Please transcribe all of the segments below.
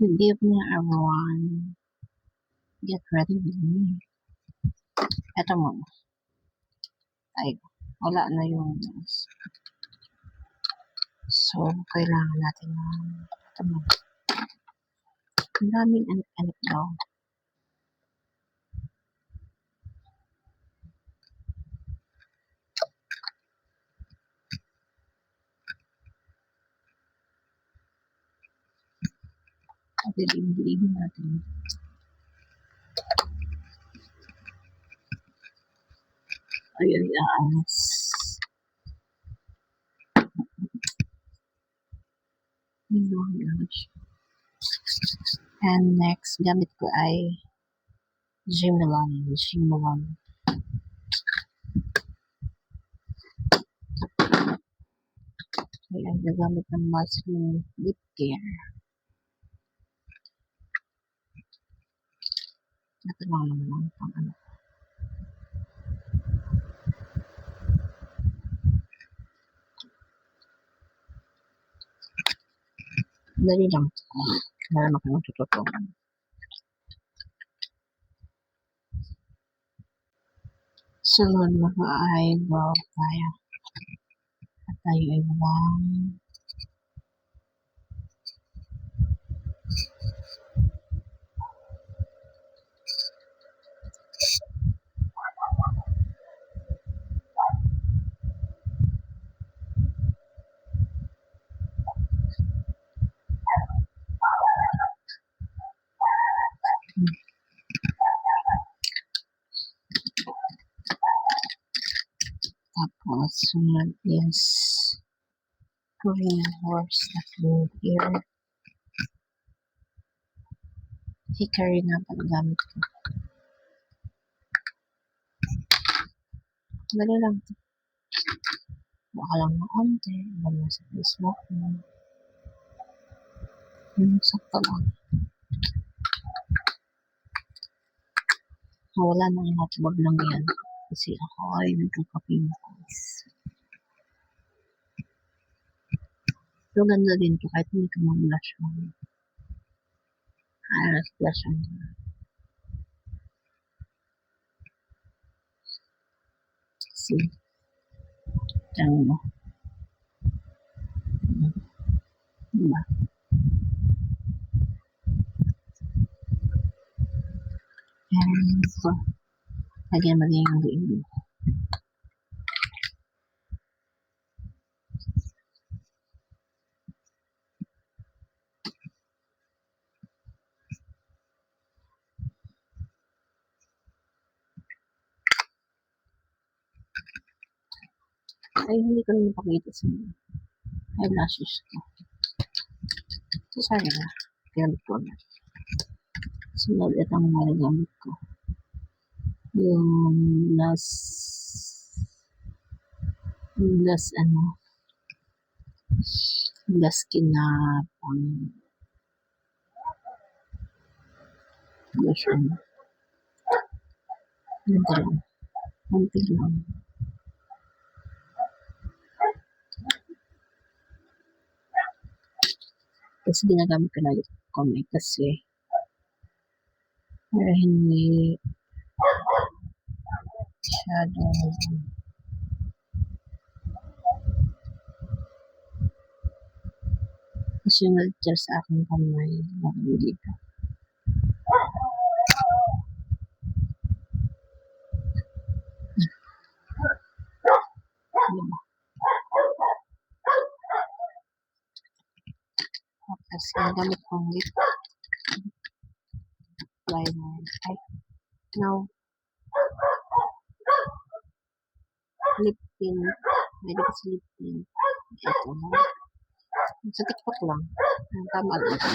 Good evening, everyone. Get ready with me. Eto muna. Ay, wala na yung news. So, kailangan natin ng eto muna. Ang daming anak daw. Diligin natin. Ay, alas. And next, gamit ko ay Gmalan. Ayan, nagamit ng Vaseline lip care. Ito lang naman ang pang ano. Dali lang. Wala naman kayo tututunan. Sunod mga eyebrow tayo. At tayo ay walang tapos sunod is Korean horse na blue here. Hickory na paggamit ko. Dali lang ito. Baka lang na konti. Bala sa Facebook mo. Sakto lang. Wala na ang hotboard lang yan. Kasi ako ay nagkakape mo guys. Pero ganda din to kahit hindi ka mag-blush on. Ayos blush on. See? Diyan mo. Diba? And so, lagyan mo din yung liin mo. Ay, hindi ko na napakita sa inyo. Eyelashes ko. So, sayang na. Gamit ko na. Sunod itong nalagamit ko. Yung last skin na pang lotion. Ganito lang. Kunti lang. Kasi ginagamit ko na yung kamay kasi para hindi masyadong nasunod siya sa aking kamay. Bakit dito? Diba? Tapos ginagamit kong lip liner. Ay, now, lip tint. May di kasi lip tint. Ito na. Sa TikTok lang. Ang tama lang ito.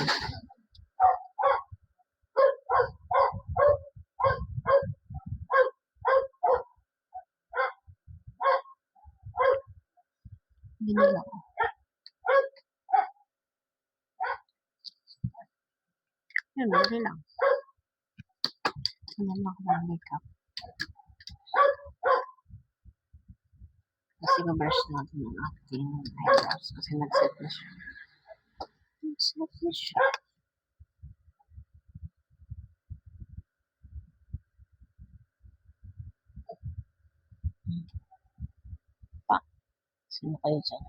Binila ko. Yan, dali lang. Ano lang ako ng makeup. Kasi ma-brush natin ang ating eyebrows kasi nag-set na siya. Nag-set na siya. Sino kayo dyan?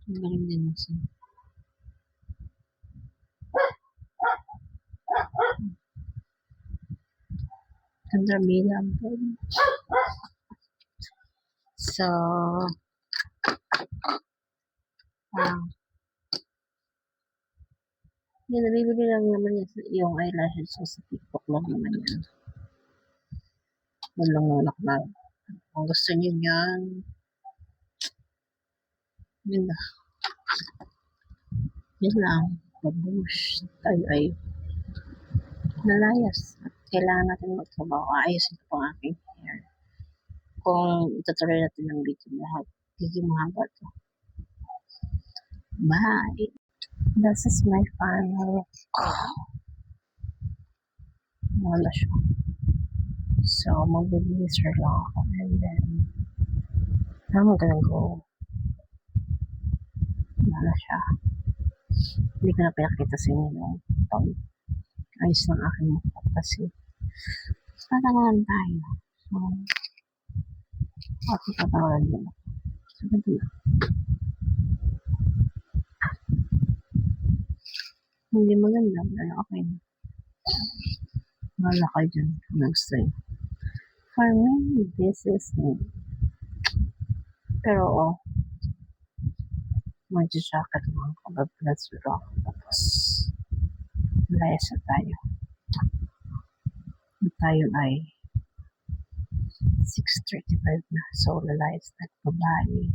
Ang galing din nasa. Ganda bilang po. So, yun, nabibili lang naman yung eyelashes ko sa TikTok lang naman yan. Walang nanak na. Kung gusto niyo yan, yun na. Yun lang. Babush. Tayo ay nalayas. At kailangan natin magtrabaho. Ayusin ko ang aking hair. Kung itutuloy natin ng video lahat, hindi mahaba to. Bye! This is my final. Wala siya. So, mag-releaser lang ako. And then, I'm gonna go. Wala siya. Hindi ko na pinakita sa inyo yung pag-ayos ng aking mukha kasi tatangalan tayo. So, ako tatangalan din ako. So, ganito na. Hindi maganda, pero okay na. Wala kayo dyan kung nag-stay. For me, this is me. Pero, mag-jacket lang ako, but-plus rock. Tapos, layas na tayo. Tayo ay 6:35 na. So, lalayas na. Bye-bye.